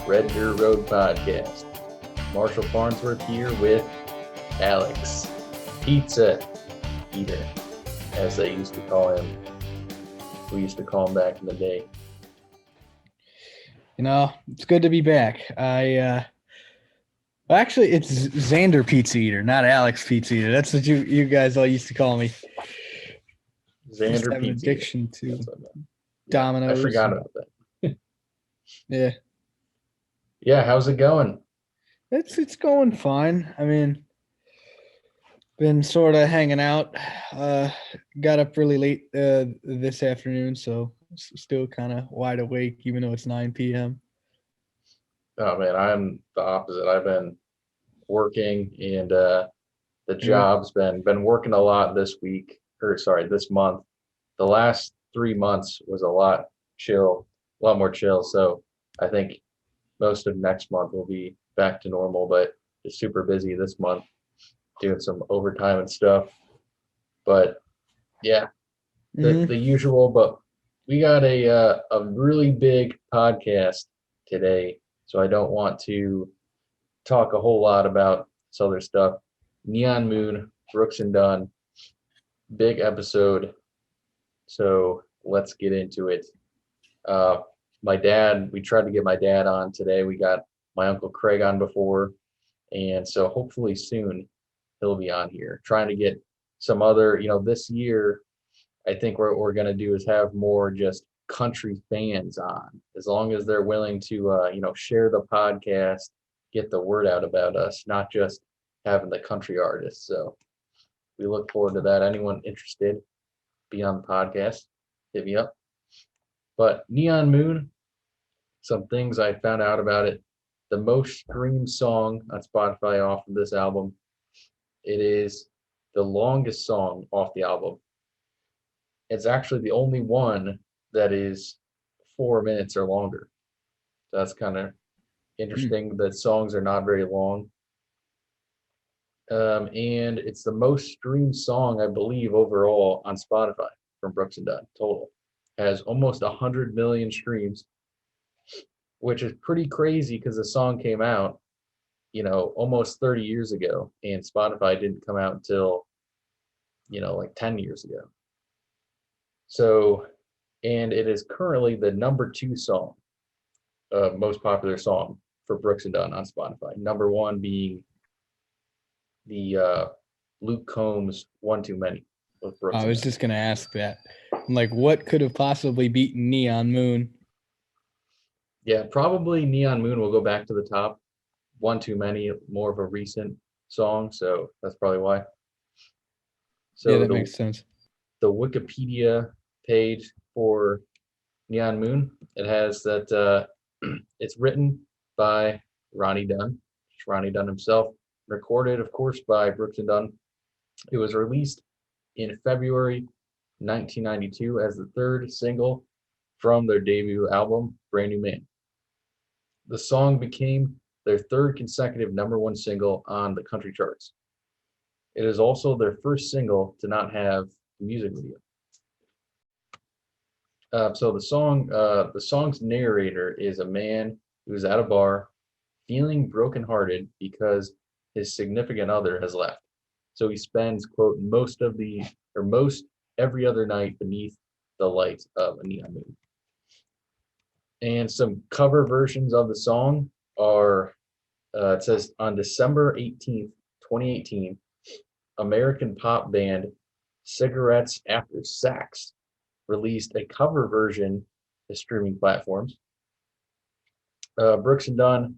Red Dirt Road Podcast. Marshall Farnsworth here with Alex, Pizza Eater, as they used to call him. We used to call him back in the day. You know, it's good to be back. Actually, it's Xander Pizza Eater, not Alex Pizza Eater. That's what you guys all used to call me. Xander have an Pizza addiction Eater. to Domino's. I forgot about that. Yeah. Yeah, how's it going? It's going fine. I mean, been sort of hanging out. Got up really late this afternoon, so still kind of wide awake, even though it's 9 p.m. Oh man, I'm the opposite. I've been working, and the job's been working a lot this month. The last 3 months was a lot more chill. So I think most of next month will be back to normal, but it's super busy this month doing some overtime and stuff. But yeah, the usual. But we got a really big podcast today, so I don't want to talk a whole lot about this other stuff. Neon Moon, Brooks and Dunn, big episode. So let's get into it. We tried to get my dad on today. We got my Uncle Craig on before. And so hopefully soon he'll be on here. Trying to get some other, this year, I think what we're going to do is have more just country fans on, as long as they're willing to, share the podcast, get the word out about us, not just having the country artists. So we look forward to that. Anyone interested, be on the podcast, hit me up. But Neon Moon, some things I found out about it. The most streamed song on Spotify off of this album. It is the longest song off the album. It's actually the only one that is 4 minutes or longer. So that's kind of interesting. The songs are not very long. And it's the most streamed song, I believe, overall on Spotify from Brooks and Dunn total. Has almost 100 million streams, which is pretty crazy because the song came out, almost 30 years ago, and Spotify didn't come out until, like 10 years ago. So, and it is currently the number 2 song, most popular song for Brooks and Dunn on Spotify. Number 1 being the Luke Combs "One Too Many" with Brooks. I was just gonna ask that. I'm like, what could have possibly beaten Neon Moon? Yeah, probably Neon Moon will go back to the top. One Too Many, more of a recent song, so that's probably why. So yeah, that makes sense. The Wikipedia page for Neon Moon, it has that it's written by Ronnie Dunn himself, recorded, of course, by Brooks and Dunn. It was released in February 1992 as the third single from their debut album, Brand New Man. The song became their third consecutive number 1 single on the country charts. It is also their first single to not have a music video. So the song's narrator is a man who's at a bar feeling brokenhearted because his significant other has left. So he spends, quote, most every other night beneath the light of a neon moon. And some cover versions of the song are, it says, on December 18th, 2018, American pop band Cigarettes After Sex released a cover version to streaming platforms. Brooks and Dunn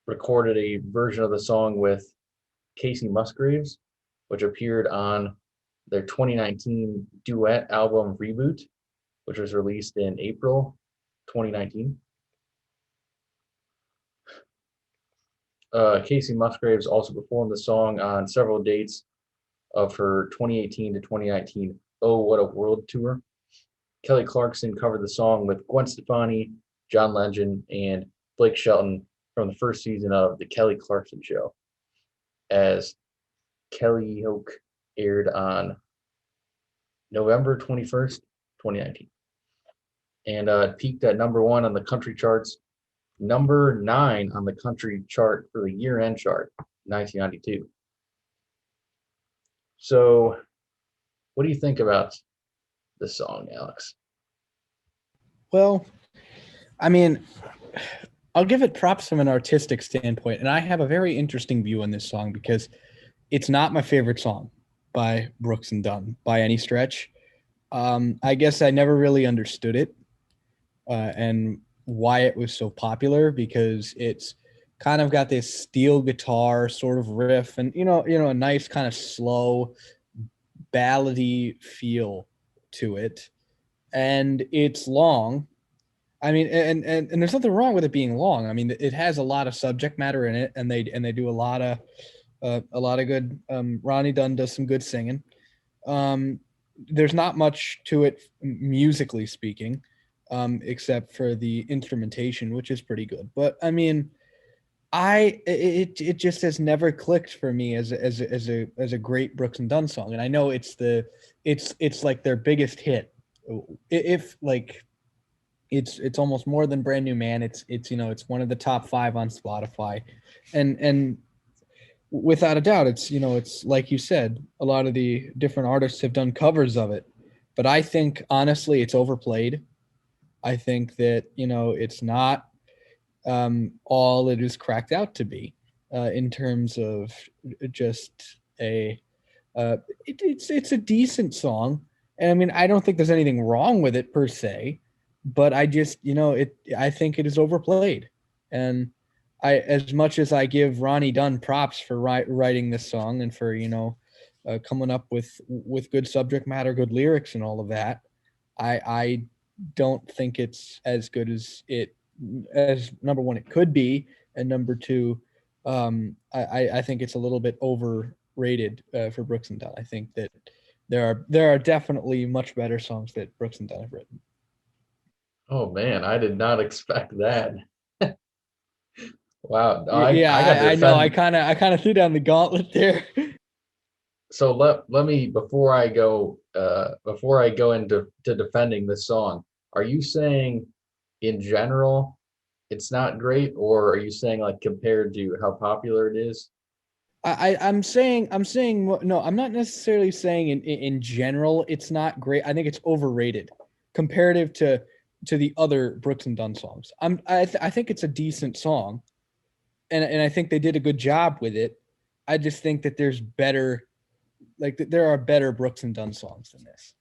recorded a version of the song with Casey Musgraves, which appeared on their 2019 duet album Reboot, which was released in April 2019. Casey Musgraves also performed the song on several dates of her 2018 to 2019 Oh What a World tour. Kelly Clarkson covered the song with Gwen Stefani, John Legend, and Blake Shelton from the first season of The Kelly Clarkson Show, as Kelly Oak aired on November 21st, 2019. And it peaked at number 1 on the country charts number 9 on the country chart for the year-end chart, 1992. So, what do you think about this song, Alex? Well, I mean, I'll give it props from an artistic standpoint, and I have a very interesting view on this song because it's not my favorite song by Brooks and Dunn by any stretch. I guess I never really understood it and why it was so popular because it's kind of got this steel guitar sort of riff and a nice kind of slow ballady feel to it, and it's long. I mean, and there's nothing wrong with it being long. I mean, it has a lot of subject matter in it, and they do a lot of good. Ronnie Dunn does some good singing. Um, there's not much to it musically speaking, except for the instrumentation, which is pretty good. But I mean, it just has never clicked for me as a great Brooks and Dunn song. And I know it's like their biggest hit. If like it's almost more than Brand New Man. It's one of the top 5 on Spotify, and without a doubt, it's like you said, a lot of the different artists have done covers of it, but I think honestly it's overplayed. I think that it's not all it is cracked out to be in terms of just a it's a decent song, and I mean I don't think there's anything wrong with it per se, but I just I think it is overplayed, and I as much as I give Ronnie Dunn props for writing this song and for coming up with good subject matter, good lyrics, and all of that, I don't think it's as good as number one it could be, and number two, I think it's a little bit overrated for Brooks and Dunn. I think that there are definitely much better songs that Brooks and Dunn have written. Oh man, I did not expect that. Wow, Yeah, I got to I know. I defend. kind of I kind of threw down the gauntlet there. So let me before I go into defending this song, are you saying in general it's not great, or are you saying like compared to how popular it is? I'm saying no. I'm not necessarily saying in general it's not great. I think it's overrated comparative to the other Brooks and Dunn songs. I think it's a decent song, and I think they did a good job with it. I just think that there's better, like there are better Brooks and Dunn songs than this,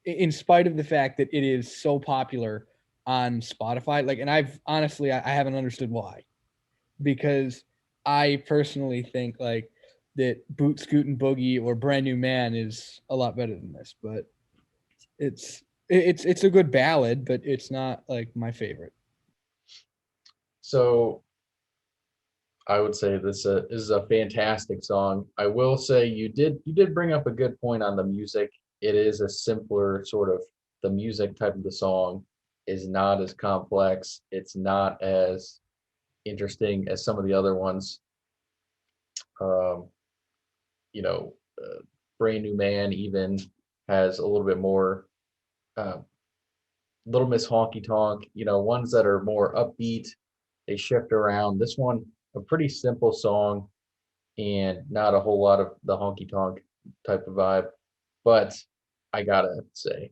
in spite of the fact that it is so popular on Spotify. Like, and I've honestly I haven't understood why, because I personally think like that Boot Scoot and Boogie or Brand New Man is a lot better than this, but it's a good ballad, but it's not like my favorite. So I would say this is a fantastic song. I will say you did bring up a good point on the music. It is a simpler sort of the music type of the song is not as complex. It's not as interesting as some of the other ones. Um, you know, Brand New Man even has a little bit more uh, Little Miss Honky Tonk, ones that are more upbeat. They shift around. This one, a pretty simple song and not a whole lot of the honky tonk type of vibe. But I gotta say,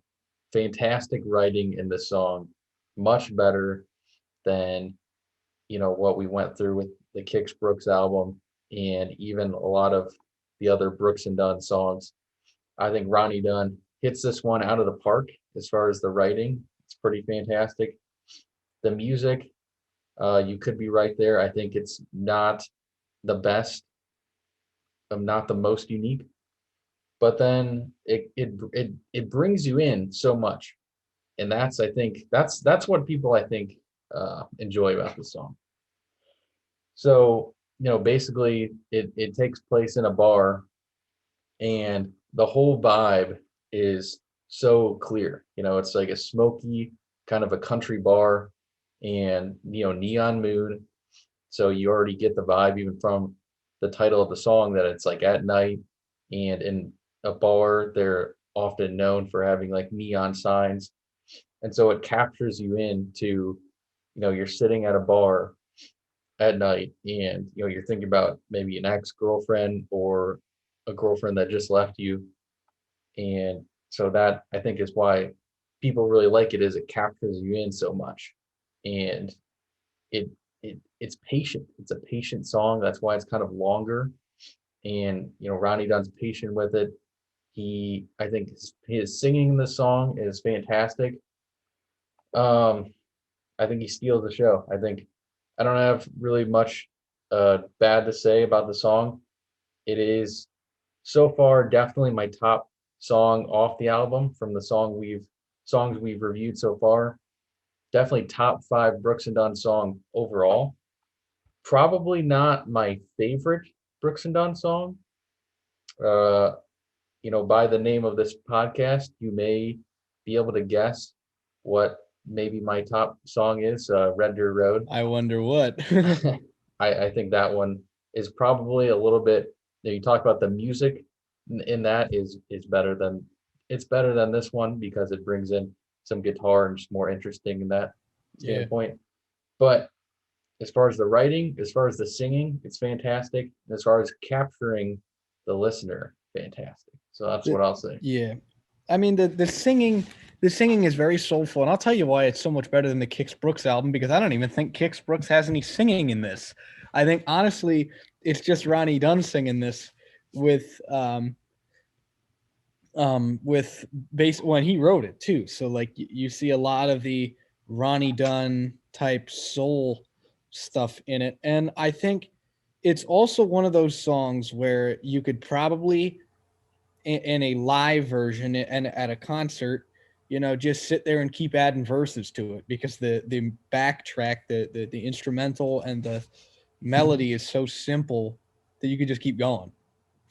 fantastic writing in this song, much better than what we went through with the Kix Brooks album and even a lot of the other Brooks and Dunn songs. I think Ronnie Dunn hits this one out of the park as far as the writing. It's pretty fantastic. The music, you could be right there. I think it's not the best, not the most unique, but then it brings you in so much, and I think that's what people I think enjoy about the song. So basically, it takes place in a bar, and the whole vibe is so clear. It's like a smoky kind of a country bar, and neon moon. So you already get the vibe even from the title of the song that it's like at night, and in a bar they're often known for having like neon signs, and so it captures you into you're sitting at a bar at night and you're thinking about maybe an ex-girlfriend or a girlfriend that just left you. And so that I think is why people really like it, is it captures you in so much. And it it's patient. It's a patient song. That's why it's kind of longer. And Ronnie Dunn's patient with it. I think his singing the song is fantastic. Um, I think he steals the show. I don't have really much bad to say about the song. It is so far definitely my top song off the album from the songs we've reviewed so far. Definitely top five Brooks and Dunn song overall. Probably not my favorite Brooks and Dunn song. Uh, by the name of this podcast, you may be able to guess what maybe my top song is, Red Dirt Road. I wonder what. I think that one is probably a little bit, you talk about the music in that is better than, it's better than this one because it brings in some guitar and just more interesting in that Yeah. standpoint. But as far as the writing, as far as the singing, it's fantastic. As far as capturing the listener, fantastic. So that's what I'll say. Yeah. I mean the singing is very soulful, and I'll tell you why it's so much better than the Kix Brooks album, because I don't even think Kix Brooks has any singing in this. I think honestly it's just Ronnie Dunn singing this with with bass when he wrote it too. So like you see a lot of the Ronnie Dunn type soul stuff in it. And I think it's also one of those songs where you could probably in a live version and at a concert, just sit there and keep adding verses to it, because the backtrack, the instrumental and the melody is so simple that you could just keep going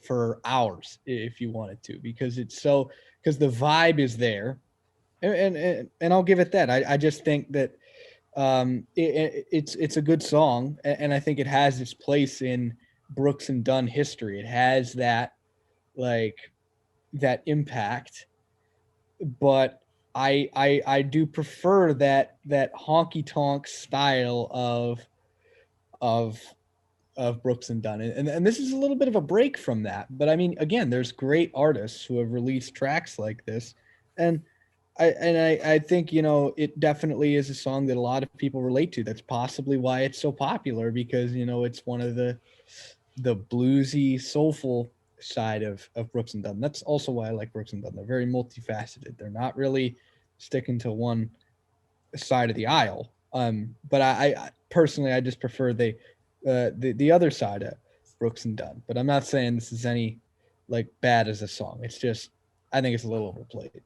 for hours if you wanted to, because the vibe is there. And I'll give it that. I just think that it's a good song, and I think it has its place in Brooks and Dunn history. It has that, like, that impact, but I do prefer that honky tonk style of of Brooks and Dunn. And this is a little bit of a break from that. But I mean, again, there's great artists who have released tracks like this. And I think, it definitely is a song that a lot of people relate to. That's possibly why it's so popular, because, it's one of the bluesy, soulful side of Brooks and Dunn. That's also why I like Brooks and Dunn. They're very multifaceted. They're not really sticking to one side of the aisle. But I personally, I just prefer the other side of Brooks and Dunn. But I'm not saying this is any like bad as a song. It's just I think it's a little overplayed.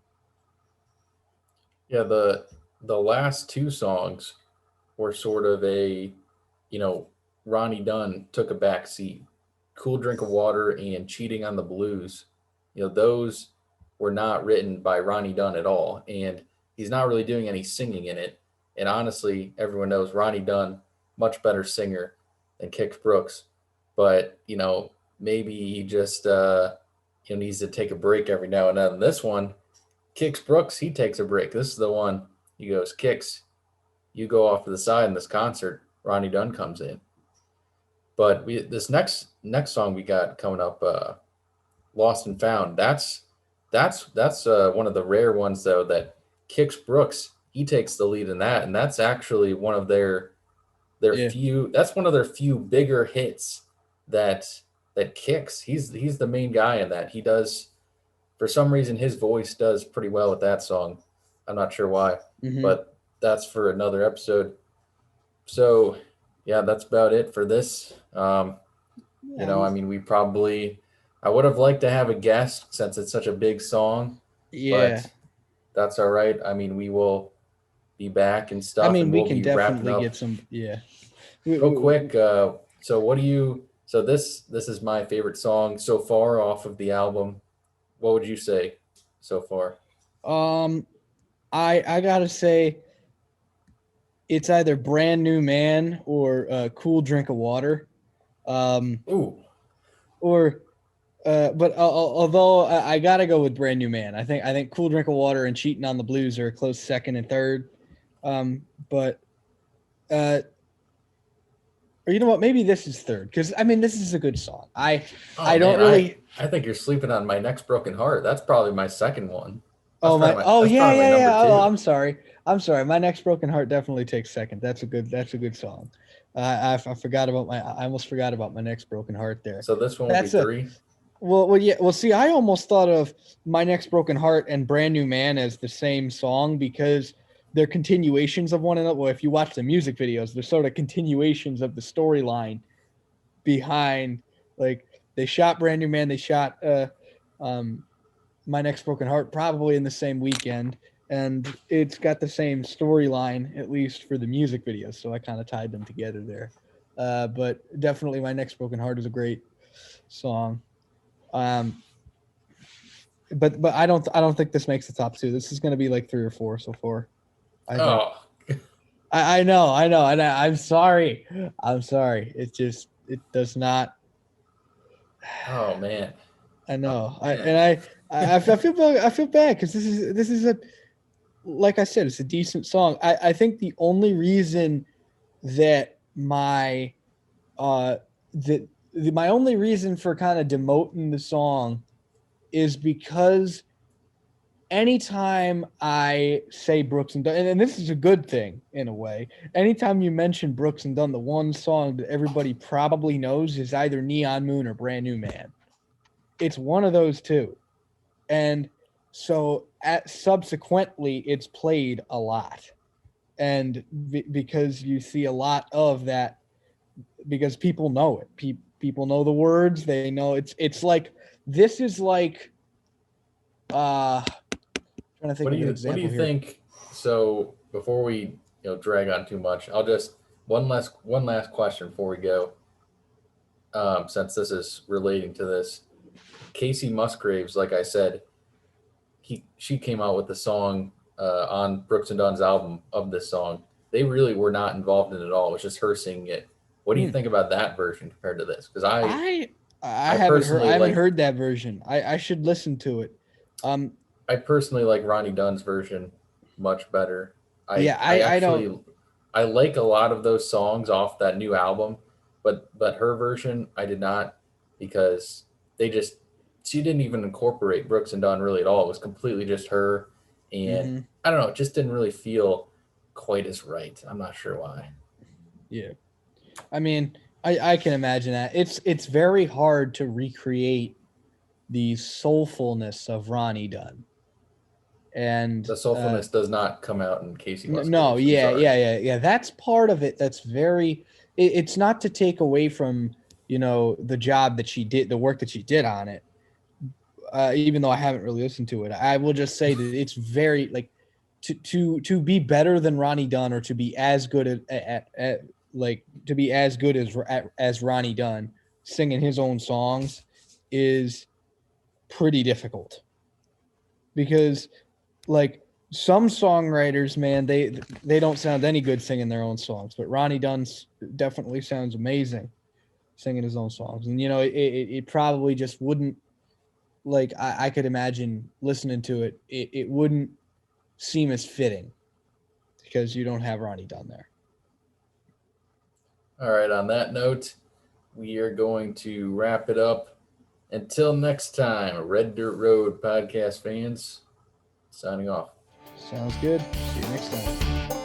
Yeah, the last two songs were sort of you know, Ronnie Dunn took a back seat. Cool Drink of Water and Cheating on the Blues. Those were not written by Ronnie Dunn at all. And he's not really doing any singing in it. And honestly, everyone knows Ronnie Dunn, much better singer than Kix Brooks. But, maybe he just needs to take a break every now and then. This one, Kix Brooks, he takes a break. This is the one he goes, Kix, you go off to the side in this concert. Ronnie Dunn comes in. But this next song we got coming up, Lost and Found. That's one of the rare ones though that Kix Brooks, he takes the lead in that, and that's actually one of their Yeah. few. That's one of their few bigger hits that Kix. He's the main guy in that. He does, for some reason, his voice does pretty well with that song. I'm not sure why, Mm-hmm. but that's for another episode. So, yeah, that's about it for this. Yeah. I mean, I would have liked to have a guest since it's such a big song, Yeah. but that's all right. I mean, we will be back and I stuff, mean, and we we'll can be wrapping definitely up get some. Yeah. real quick. So, what do you? So this is my favorite song so far off of the album. What would you say so far? Um, I gotta say, it's either Brand New Man or Cool Drink of Water. Um, Ooh, or but although I gotta go with Brand New Man. I think Cool Drink of Water and Cheating on the Blues are a close second and third. But uh, or you know what? Maybe this is third because I mean this is a good song. I Oh don't man, really. I think you're sleeping on My Next Broken Heart. That's probably my second one. Oh my. Oh That's yeah, probably my yeah, number yeah. Oh, two. I'm sorry. I'm sorry. My next broken heart definitely takes second. That's a good song. I forgot about my. I almost forgot about my next broken heart there. So this one will be That's a three. well. Yeah. Well, see, I almost thought of my next broken heart and Brand New Man as the same song because they're continuations of one another. Well, if you watch the music videos, they're sort of continuations of the storyline behind. Like they shot Brand New Man. They shot um my next broken heart probably in the same weekend, and it's got the same storyline at least for the music videos, so I kind of tied them together there. But definitely my next broken heart is a great song. um but I don't think this makes the top two. This is going to be like three or four so far, I think. Oh, I know, and I'm sorry, it does not. oh man, I oh know. I man. and I feel bad. I feel bad because this is a, like I said, it's a decent song. I think the only reason that uh my only reason for kind of demoting the song is because anytime I say Brooks and Dunn, and this is a good thing in a way, anytime you mention Brooks and Dunn, the one song that everybody probably knows is either Neon Moon or Brand New Man. It's one of those two. And so subsequently it's played a lot, and because you see a lot of that, because people know it. People know the words. They know it's like, this is like, trying to think of an What do you example here. think? So before we drag on too much, I'll just one last question before we go. Since this is relating to this, Casey Musgraves, like I said, she came out with the song on Brooks and Dunn's album of this song. They really were not involved in it at all. It was just her singing it. What do you Hmm. think about that version compared to this? Because I I I haven't heard I personally haven't like heard that version. I should listen to it. Um I personally like Ronnie Dunn's version much better. yeah, I I don't. actually I like a lot of those songs off that new album, but her version I did not, because they just she didn't even incorporate Brooks and Dunn really at all. It was completely just her, and Mhm. I don't know, it just didn't really feel quite as right. I'm not sure why. Yeah. I mean, I can imagine that. It's very hard to recreate the soulfulness of Ronnie Dunn. And The soulfulness does not come out in Casey no, Musgraves. I'm yeah, sorry. yeah, yeah, yeah. That's part of it. That's very. It's not to take away from the job that she did, the work that she did on it. Even though I haven't really listened to it, I will just say that it's very like, to be better than Ronnie Dunn, or to be as good at like to be as good as Ronnie Dunn singing his own songs is pretty difficult, because like some songwriters, man, they don't sound any good singing their own songs, but Ronnie Dunn definitely sounds amazing singing his own songs. And it probably just wouldn't, like, I could imagine listening to it wouldn't seem as fitting because you don't have Ronnie Dunn there. All right, on that note, we are going to wrap it up. Until next time, Red Dirt Road podcast fans, signing off. Sounds good. See you next time.